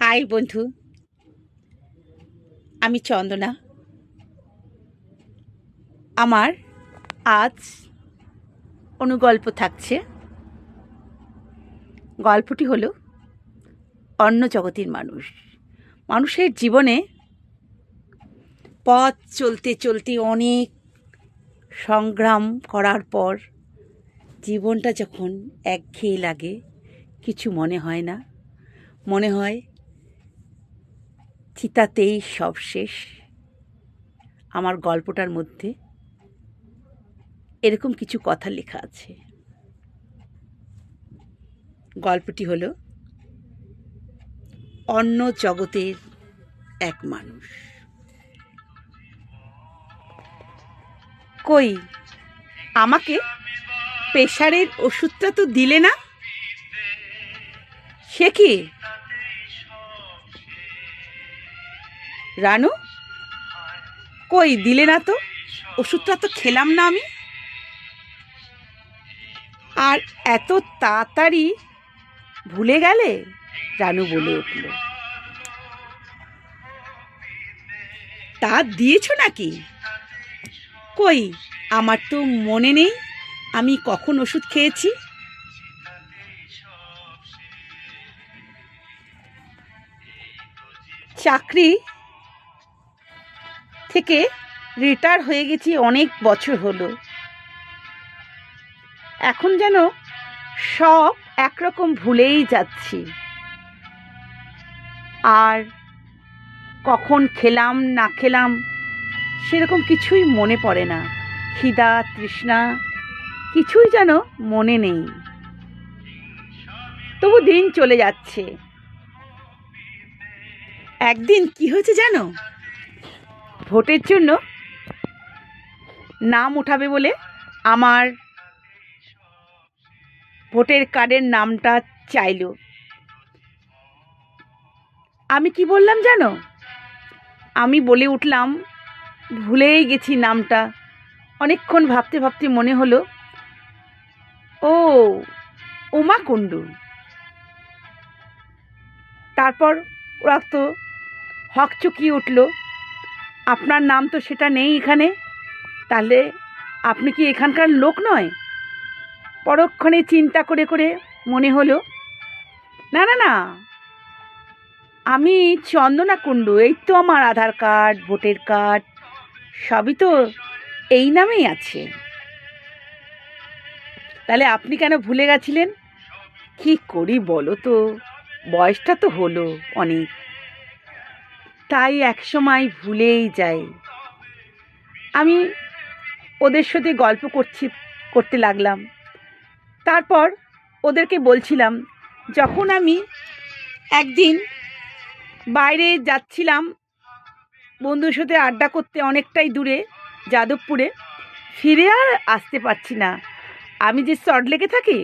High বন্ধু, আমি চন্দনা। আমার আজ অনুগল্প থাকছে। গল্পটি হলো অন্য জগতের মানুষ। মানুষের জীবনে পথ চলতে চলতে অনেক সংগ্রাম করার পর জীবনটা যখন একঘেয়ে লাগে, কিছু মনে হয় না, মনে হয় চিতাতেই সব শেষ। আমার গল্পটার মধ্যে এরকম কিছু কথা লেখা আছে। গল্পটি হলো অন্য জগতের এক মানুষ। কই, আমাকে প্রেশারের ওষুধটা তো দিলে না? সে কি রানু, কই দিলে না তো? ওষুধটা তো খেলাম না আমি। আর এত তাড়াতাড়ি ভুলে গেলে? রানু বলে উঠল। তা দিয়েছো নাকি? কই, আমার তো মনে নেই আমি কখন ওষুধ খেয়েছি। চাকরি থেকে রিটায়ার হয়ে গেছি অনেক বছর হলো। এখন যেন সব একরকম ভুলেই যাচ্ছি। আর কখন খেলাম না খেলাম সেরকম কিছুই মনে পড়ে না। খিদা তৃষ্ণা কিছুই যেন মনে নেই। তবু দিন চলে যাচ্ছে। একদিন কি হয়েছে জানো? ভোটের জন্য নাম উঠাবে বলে আমার ভোটের কার্ডের নামটা চাইলো। আমি কি বললাম জানো? আমি বলে উঠলাম, ভুলেই গেছি নামটা। অনেকক্ষণ ভাবতে ভাবতে মনে হলো, ও উমা কুণ্ডু। তারপর ওরা তো হকচকিয়ে উঠল, আপনার নাম তো সেটা নেই এখানে, তাহলে আপনি কি এখানকার লোক নয়? পরক্ষণে চিন্তা করে করে মনে হলো, না না না, আমি চন্দনা কুণ্ডু। এই তো আমার আধার কার্ড, ভোটের কার্ড সবই তো এই নামেই আছে। তাহলে আপনি কেন ভুলে গেছিলেন? কি করি বলো তো, বয়সটা তো হলো অনেক, তাই একসময় ভুলেই যাই। আমি ওদের সাথে গল্প করতে লাগলাম। তারপর ওদেরকে বলছিলাম, যখন আমি একদিন বাইরে যাচ্ছিলাম বন্ধুর সাথে আড্ডা করতে অনেকটাই দূরে যাদবপুরে, ফিরে আর আসতে পারছি না। আমি যে সল্টলেকে থাকি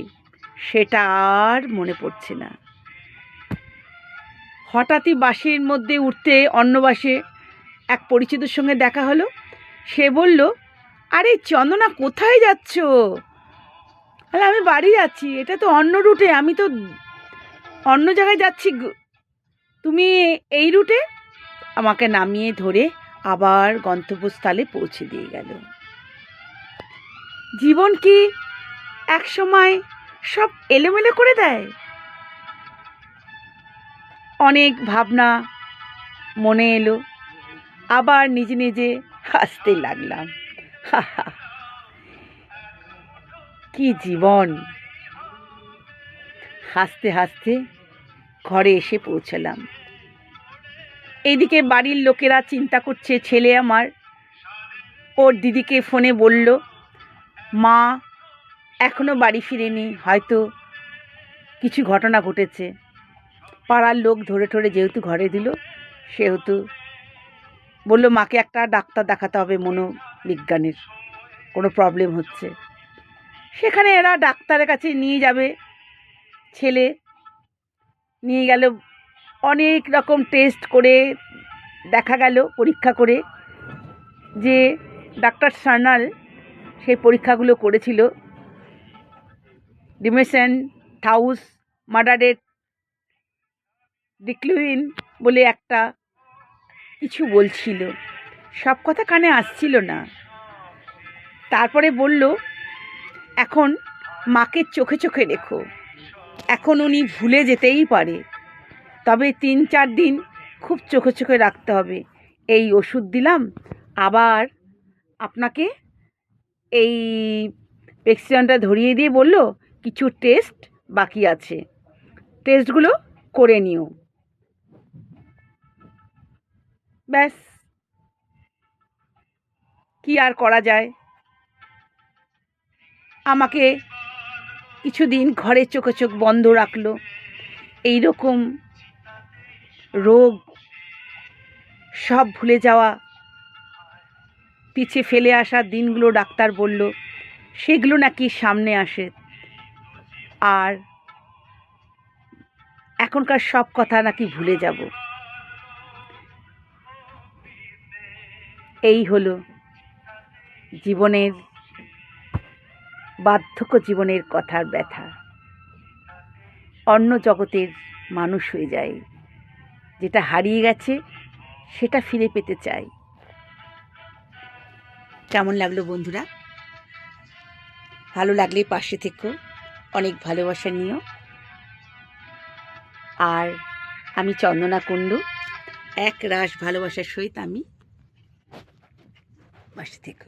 সেটা আর মনে পড়ছে না। হঠাৎই বাসের মধ্যে উঠতে অন্য বাসে এক পরিচিতর সঙ্গে দেখা হলো। সে বলল, আরে চন্দনা, কোথায় যাচ্ছ? তাহলে আমি বাড়ি যাচ্ছি, এটা তো অন্য রুটে, আমি তো অন্য জায়গায় যাচ্ছি, তুমি এই রুটে? আমাকে নামিয়ে ধরে আবার গন্তব্যস্থলে পৌঁছে দিয়ে গেল। জীবন কি এক সময় সব এলোমেলো করে দেয়? অনেক ভাবনা মনে এলো, আবার নিজে নিজে হাসতে লাগলাম। কি জীবন! হাসতে হাসতে ঘরে এসে পৌঁছলাম। এইদিকে বাড়ির লোকেরা চিন্তা করছে, ছেলে আমার ওর দিদিকে ফোনে বলল, মা এখনো বাড়ি ফিরেনি, হয়তো কিছু ঘটনা ঘটেছে। পাড়ার লোক ধরে ধরে যেহেতু ঘরে দিল, সেহেতু বলল মাকে একটা ডাক্তার দেখাতে হবে, মনোবিজ্ঞানের কোনো প্রবলেম হচ্ছে। সেখানে এরা ডাক্তারের কাছে নিয়ে যাবে। ছেলে নিয়ে গেল, অনেক রকম টেস্ট করে দেখা গেল, পরীক্ষা করে, যে ডাক্তার সার্নাল সেই পরীক্ষাগুলো করেছিল ডিমেশন হাউস মার্ডারের ডিক্লুইন বলে একটা কিছু বলছিল, সব কথা কানে আসছিল না। তারপরে বলল, এখন মাকে চোখে চোখে রেখো, এখন উনি ভুলে যেতেই পারে, তবে 3-4 দিন খুব চোখে চোখে রাখতে হবে। এই ওষুধ দিলাম, আবার আপনাকে এই প্রেসক্রিপশনটা ধরিয়ে দিয়ে বলল কিছু টেস্ট বাকি আছে, টেস্টগুলো করে নিও। ব্যাস, কি আর করা যায়। আমাকে কিছুদিন ঘরে চোখে চোখ বন্ধ রাখলো। এই রকম রোগ সব ভুলে যাওয়া, পিছে ফেলে আসা দিনগুলো ডাক্তার বলল সেগুলো নাকি সামনে আসে, আর এখনকার সব কথা নাকি ভুলে যাব। এই হলো জীবনের, বার্ধক্য জীবনের কথার ব্যথা। অন্য জগতের মানুষ হয়ে যায়, যেটা হারিয়ে গেছে সেটা ফিরে পেতে চাই। কেমন লাগলো বন্ধুরা? ভালো লাগলে পাশে থেকো, অনেক ভালোবাসা নিও। আর আমি চন্দনা কুণ্ডু, এক রাশ ভালোবাসার সহিত আমি পাশে থেকো।